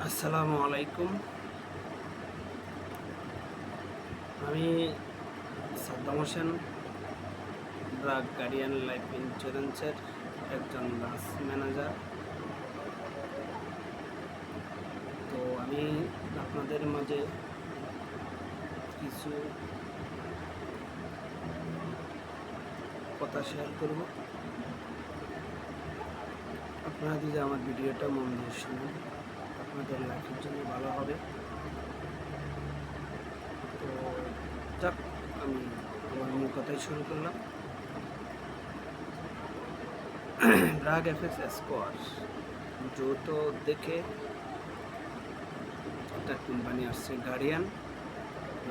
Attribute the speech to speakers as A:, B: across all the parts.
A: আসসালামু আলাইকুম। আমি সাদ্দাম হোসেন, ব্র্যাক গার্ডিয়ান লাইফ ইন্স্যুরেন্সের একজন ব্রাঞ্চ ম্যানেজার। তো আমি আপনাদের মাঝে কিছু কথা শেয়ার করব। আপনারা যদি আমার ভিডিওটা মন দিয়ে শুনেন, আপনাদের লাইফের জন্য ভালো হবে। তো যাক, আমি আমার মূল কথাই শুরু করলাম। ব্র্যাক এফএক্স স্কোয়ার যৌথ দেখে একটা কোম্পানি আসছে, গার্ডিয়ান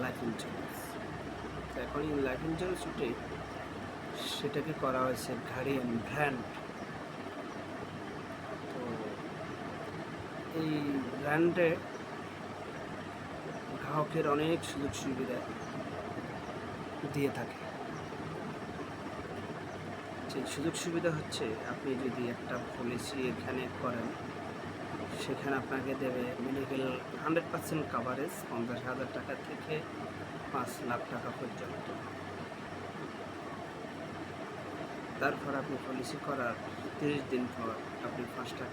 A: লাইফ ইন্স্যুরেন্স। তো এখন এই লাইফ ইন্স্যুরেন্স উঠে সেটাকে করা হয়েছে গার্ডিয়ান ব্র্যান্ড। তো এই ব্র্যান্ডে গ্রাহকের অনেক সুযোগ সুবিধা দিয়ে থাকে। সেই সুযোগ সুবিধা হচ্ছে, আপনি যদি একটা পলিসি এখানে করেন, সেখানে আপনাকে দেবে মেডিকেল 100% কাভারেজ 50,000 টাকা থেকে 5 লাখ টাকা পর্যন্ত। তারপর আপনি পলিসি করার 30 দিন পর আপনি 5টা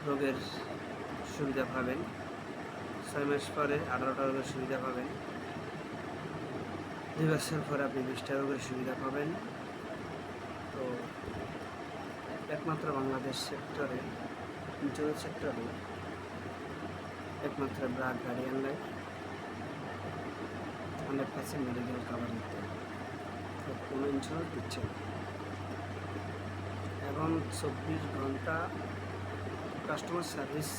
A: রোগের সুবিধা পাবেন, 6 মাস পরে 18টা রোগের সুবিধা পাবেন, 2 বছর পরে আপনি 20টা রোগের সুবিধা পাবেন। তো একমাত্র বাংলাদেশ সেক্টরে, ইন্স্যুরেন্স সেক্টরে একমাত্র BRAC guardian life 100% medical cover দিতে, কোনো ইন্স্যুরেন্স দিচ্ছে না। এখন 24 ঘন্টা কাস্টমার সার্ভিস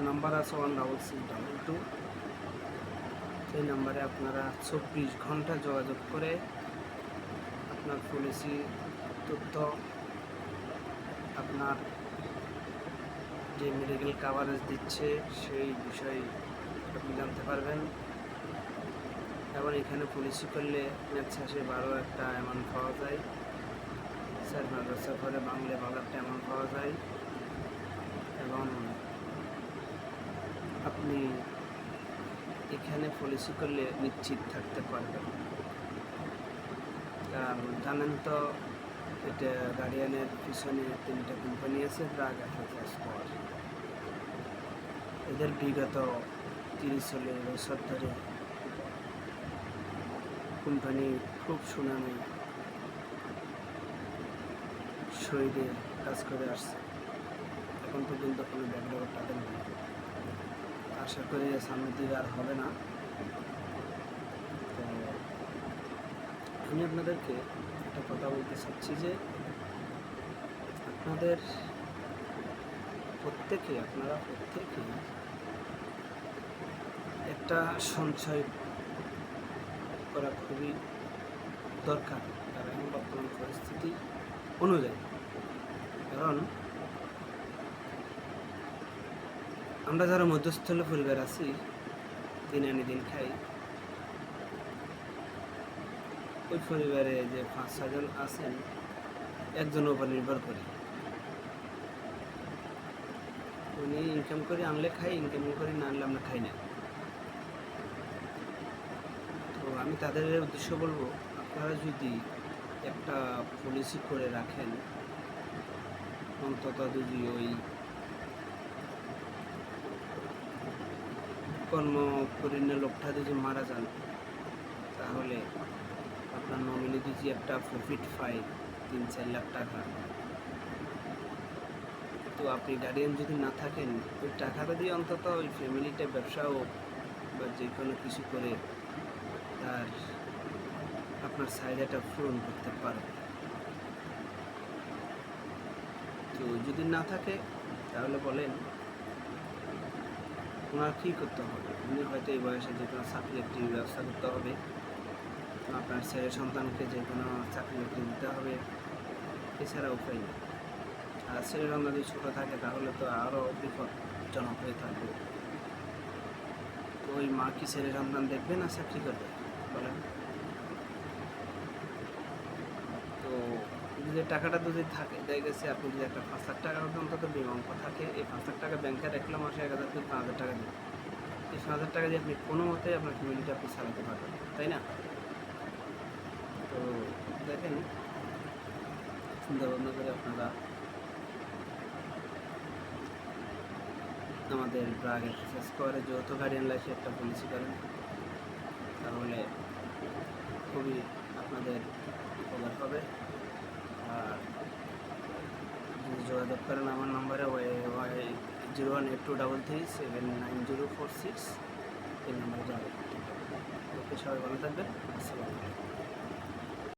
A: নাম্বার আছে 16622। সেই নাম্বারে আপনারা 24 ঘন্টা যোগাযোগ করে আপনার পলিসি তথ্য, আপনার যে মেডিকেল কাভারেজ দিচ্ছে সেই বিষয়ে আপনি জানতে পারবেন। এবং এখানে পলিসি করলে ম্যাক্সে 12 একটা অ্যামাউন্ট পাওয়া যায়, 4 বছর পরে বাংলে ভালো একটা অ্যামাউন্ট পাওয়া যায়। এবং আপনি এখানে পলিসি করলে নিশ্চিত থাকতে পারবেন। কারণ জানেন তো, এটা গার্ডিয়ানের পিছনে 3টা কোম্পানি আছে, ব্র্যাক এফএক্স স্কোয়ার। এদের বিগত 30-40 বছর ধরে কোম্পানি খুব সুনামে শরীরে কাজ করে আসছে। এখন পর্যন্ত কোনো ব্যাকগ্রাউন্ড তাদের নেই। আশা করি সামনের দিকে আর হবে না। তো আমি আপনাদেরকে একটা কথা বলতে চাচ্ছি যে আপনারা প্রত্যেকেই একটা সঞ্চয় করা খুবই দরকার, কারণ বর্তমান পরিস্থিতি অনুযায়ী। কারণ আমরা যারা মধ্যস্থল পরিবার আছি, দিন আনি দিন খাই, ওই পরিবারে যে 5-6 জন আছেন, একজনের উপর নির্ভর করি। উনি ইনকাম করে আনলে খাই, ইনকাম করে না আনলে আমরা খাই না। তো আমি তাদের উদ্দেশ্য বলবো, আপনারা যদি একটা পলিসি করে রাখেন, অন্তত যদি ওই কর্মকরিন্য লোকটা যদি মারা যান, তাহলে আপনার নমিনি যদি একটা প্রফিট পায় 3-4 লাখ টাকা, তো আপনি গার্ডিয়ান যদি না থাকেন, ওই টাকাটা দিয়ে অন্তত ওই ফ্যামিলিটা ব্যবসা হোক বা যে কোনো কিছু করে তার আপনার চাহিদাটা পূরণ করতে পারবে। তো যদি না থাকে, তাহলে বলেন ওনার কী করতে হবে? উনি হয়তো এই বয়সে যে কোনো চাকরি একটির ব্যবস্থা করতে হবে, আপনার ছেলে সন্তানকে যে কোনো চাকরি বাকরি দিতে হবে, এছাড়া উপায় নেই। আর ছেলে সন্তান যদি ছোটো থাকে, তাহলে তো আরও বিপজ্জনক হয়ে থাকবে। তো ওই মা কি ছেলে সন্তান দেখবে না চাকরি করবে, বলেন? তো যে টাকাটা যদি থাকে, দেখা গেছে আপনি যদি একটা 5 লাখ টাকার অন্তত বিমা অঙ্ক থাকে, এই 5 লাখ টাকা ব্যাংকে রাখলে মাসে 1,000 থেকে 5,000 টাকা দিন। এই 5,000 টাকা দিয়ে আপনি কোনো মতে আপনার ফ্যামিলিটা আপনি চালাতে পারবেন, তাই না? তো দেখেন, চিন্তা ভাবনা করে আপনারা আমাদের ব্রাগ এক্সারসাইজ করে যৌথ গার্ডিয়ান লাইফে একটা পলিসি করেন, তাহলে খুবই আপনাদের উপকার হবে। আর যদি যোগাযোগ করেন আমার নম্বরে 018233790446, এই নাম্বারে যাবেন। ওকে, সবাই ভালো থাকবেন। আসসালামু আলাইকুম।